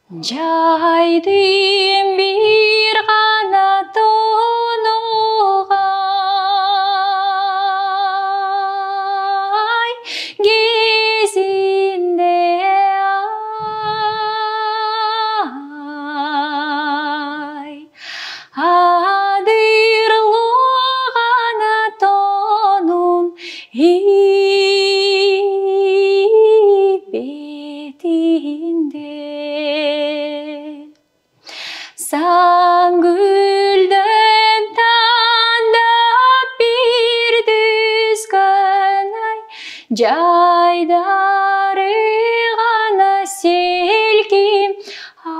Жайдым bir ғана тоноғай кезінде адырлы ғана тонун бетінде Саңгүлден таңдап бір дүзгін ай жайдары ғана селким ай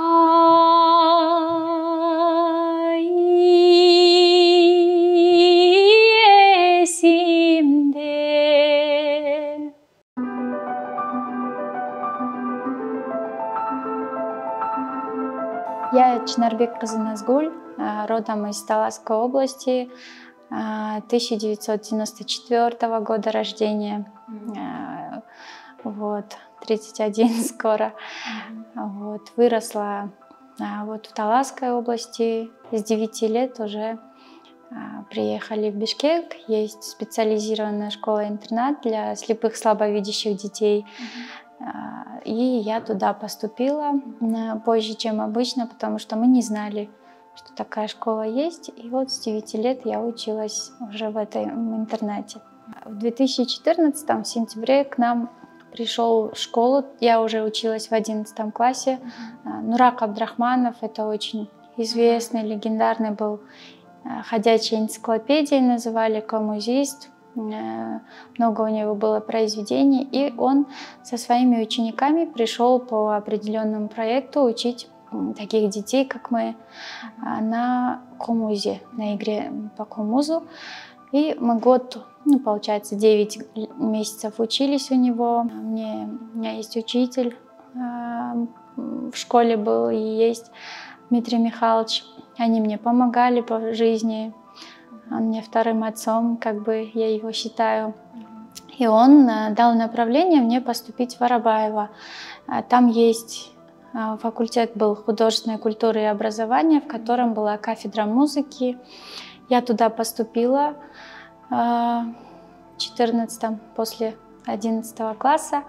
есімде. Я Чинарбекқызы Назгуль, родом из Таласской области, 1994 года рождения, вот, 31 скоро. Вот, выросла вот в Таласской области, с 9 лет уже приехали в Бишкек, есть специализированная школа-интернат для слепых слабовидящих детей. И я туда поступила позже, чем обычно, потому что мы не знали, что такая школа есть. И вот с 9 лет я училась уже в этом интернате. В 2014 в сентябре к нам пришел в школу, я уже училась в 11 классе. Нурак Абдрахманов, это очень известный, легендарный был, ходячей энциклопедией называли, коммузист. Много у него было произведений, и он со своими учениками пришел по определенному проекту учить таких детей, как мы, на комузе, на игре по комузу. И мы год, получается, 9 месяцев учились у него. У меня есть учитель, в школе был и есть Дмитрий Михайлович. Они мне помогали по жизни. Он мне вторым отцом, как бы я его считаю. И он дал направление мне поступить в Воробаево. Там есть факультет был художественной культуры и образования, в котором была кафедра музыки. Я туда поступила в 14-м, после 11 класса.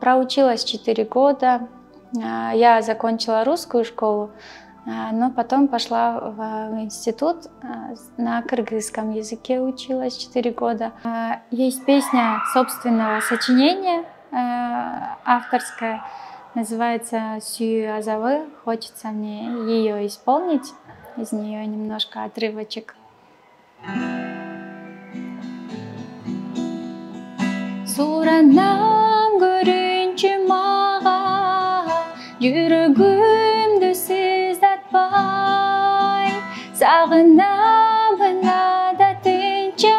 Проучилась 4 года. Я закончила русскую школу, но потом пошла в институт, на кыргызском языке училась 4 года. Есть песня собственного сочинения, авторская, называется «Сүйүү азабы». Хочется мне ее исполнить, из нее немножко отрывочек. Сураннан көрүнчү мага жүрөгүмдү сыздатпай, сагынамын адатынча,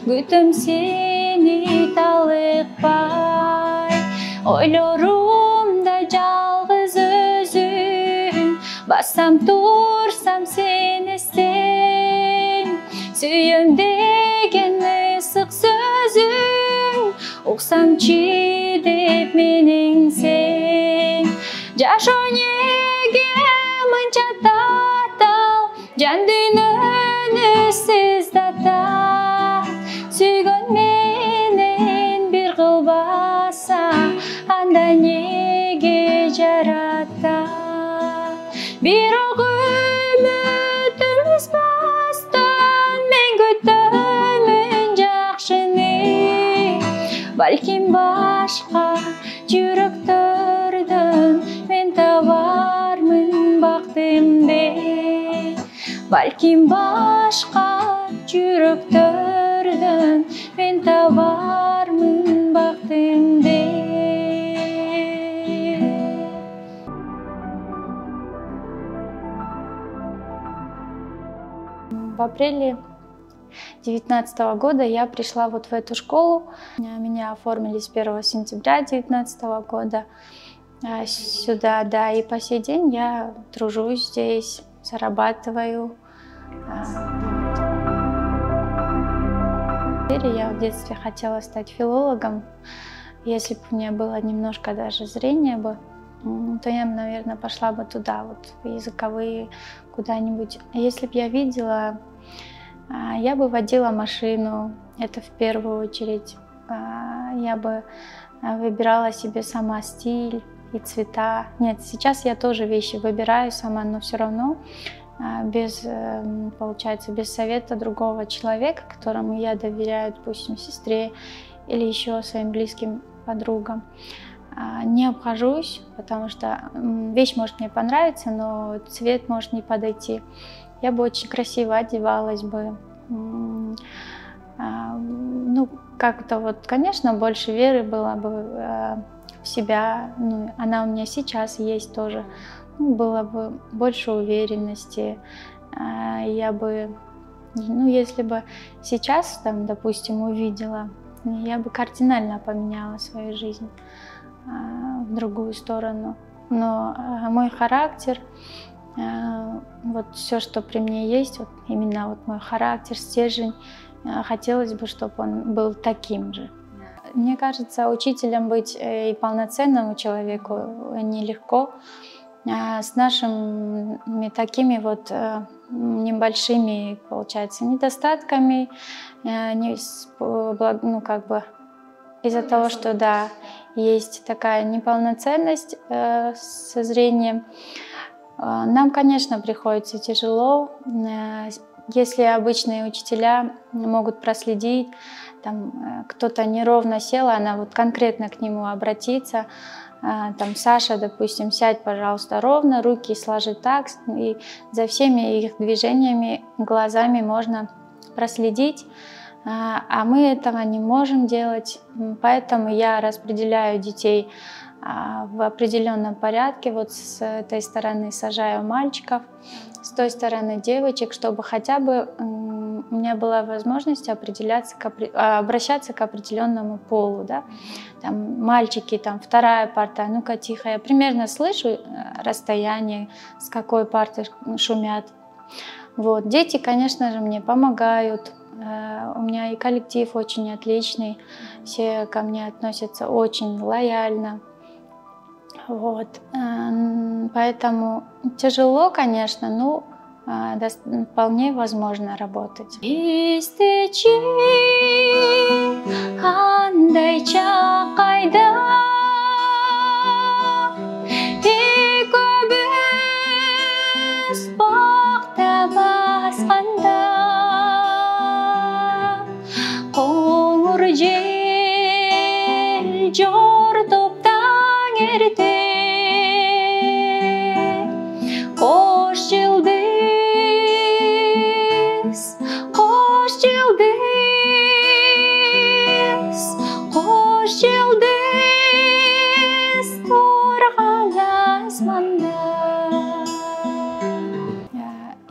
күтөм сени талыкпай. Ойлорумда жалгыз өзүм, бассам турсам сен эстен, сүйөм деген ысык сөзүң, уксамчы деп менен сен. Жашоо неге мынча татаал, жан дүйнөнү сыздатат, сүйгөн менен бир кылбаса, анда неге жаратат. Бирок үмүт үзбастан мен күтөмүн жакшыны, балким башка жүрөктөрдөн мен табармын бактымды. Балким башка жүрөктөрдөн мен табармын бактымды. В апреле 2019 года я пришла вот в эту школу. Меня оформили с 1 сентября 2019 года сюда, да, и по сей день я тружусь здесь, зарабатываю. Я в детстве хотела стать филологом. Если бы у меня было немножко даже зрения бы то я, наверное, пошла бы туда, вот в языковые куда-нибудь. Если бы я видела, я бы водила машину, это в первую очередь. Я бы выбирала себе сама стиль и цвета. Нет, сейчас я тоже вещи выбираю сама, но все равно без, получается, без совета другого человека, которому я доверяю, допустим, сестре или еще своим близким подругам, не обхожусь, потому что вещь может мне понравиться, но цвет может не подойти. Я бы очень красиво одевалась бы. Ну, как-то вот, конечно, больше веры было бы в себя. Ну, она у меня сейчас есть тоже. Ну, было бы больше уверенности. Я бы, ну, если бы сейчас, там, допустим, увидела, я бы кардинально поменяла свою жизнь в другую сторону. Но мой характер, вот все, что при мне есть, вот именно вот мой характер, стержень, хотелось бы, чтобы он был таким же. Мне кажется, учителем быть и полноценному человеку нелегко. С нашими такими вот небольшими, получается, недостатками, ну, как бы из-за того, что, да, есть такая неполноценность со зрением, нам, конечно, приходится тяжело. Если обычные учителя могут проследить, там кто-то неровно сел, она вот конкретно к нему обратиться, там: Саша, допустим, сядь, пожалуйста, ровно, руки сложи так, и за всеми их движениями, глазами можно проследить, а мы этого не можем делать, поэтому я распределяю детей в определенном порядке. Вот с этой стороны сажаю мальчиков, с той стороны девочек, чтобы хотя бы у меня была возможность обращаться к определенному полу. Да? Там мальчики, там вторая парта, ну-ка тихо. Я примерно слышу расстояние, с какой парты шумят. Вот. Дети, конечно же, мне помогают. У меня и коллектив очень отличный, все ко мне относятся очень лояльно. Вот. Поэтому тяжело, конечно, но вполне возможно работать.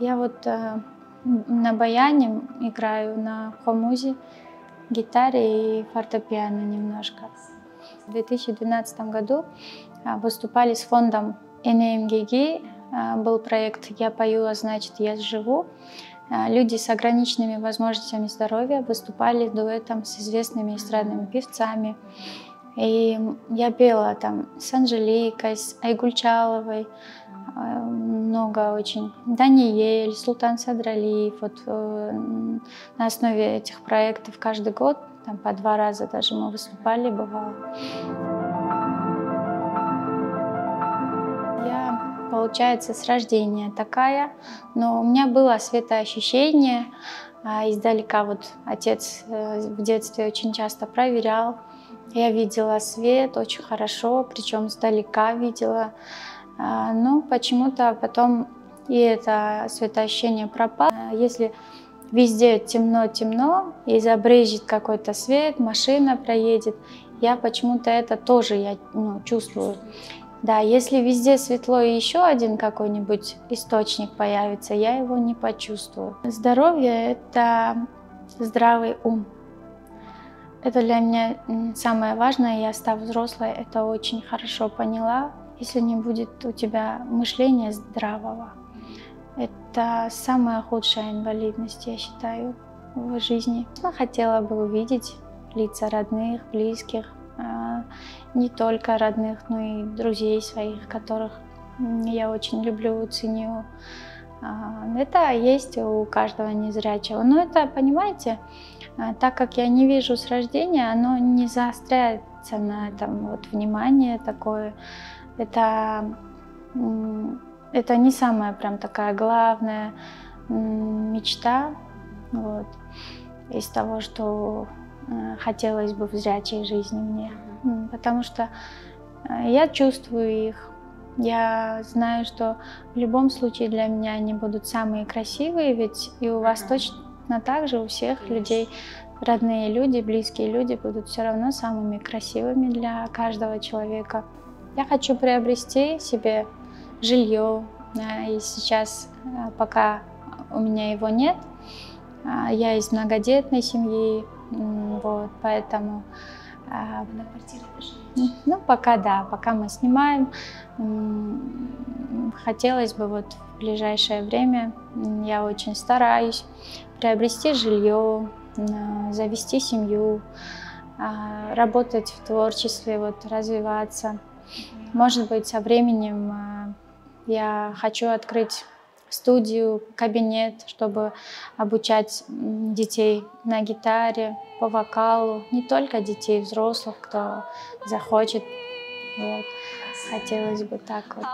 Я вот на баяне играю, на хомузе, гитаре и фортепиано немножко. В 2012 году выступали с фондом НМГГ, был проект «Я пою, а значит я живу». Люди с ограниченными возможностями здоровья выступали дуэтом с известными эстрадными певцами. И я пела там с Анжеликой, с Айгульчаловой, много очень, Даниэль, Султан Садралиев. Вот на основе этих проектов каждый год, там по 2 раза даже мы выступали, бывало. Я, получается, с рождения такая, но у меня было светоощущение. Издалека вот отец в детстве очень часто проверял. Я видела свет очень хорошо, причем сдалека видела. Но почему-то потом и это светоощущение пропало. Если везде темно-темно и забрежет какой-то свет, машина проедет, я почему-то это тоже чувствую. Да, если везде светло и еще один какой-нибудь источник появится, я его не почувствую. Здоровье — это здравый ум. Это для меня самое важное. Я, став взрослой, это очень хорошо поняла. Если не будет у тебя мышления здравого, это самая худшая инвалидность, я считаю, в жизни. Я хотела бы увидеть лица родных, близких, не только родных, но и друзей своих, которых я очень люблю, ценю. Это есть у каждого незрячего. Но это, понимаете, так как я не вижу с рождения, оно не заостряется на этом вот внимание такое. Это не самая прям такая главная мечта вот, из того, что хотелось бы в зрячей жизни мне. Потому что я чувствую их. Я знаю, что в любом случае для меня они будут самые красивые, ведь и у вас точно так же, у всех людей, родные люди, близкие люди будут все равно самыми красивыми для каждого человека. Я хочу приобрести себе жилье, и сейчас, пока у меня его нет, я из многодетной семьи, вот, поэтому... На квартире ты живешь? Ну, пока да, пока мы снимаем. Хотелось бы вот в ближайшее время, я очень стараюсь, приобрести жилье, завести семью, работать в творчестве, вот, развиваться. Может быть, со временем я хочу открыть студию, кабинет, чтобы обучать детей на гитаре, по вокалу, не только детей, взрослых, кто захочет. Вот. Хотелось бы так вот.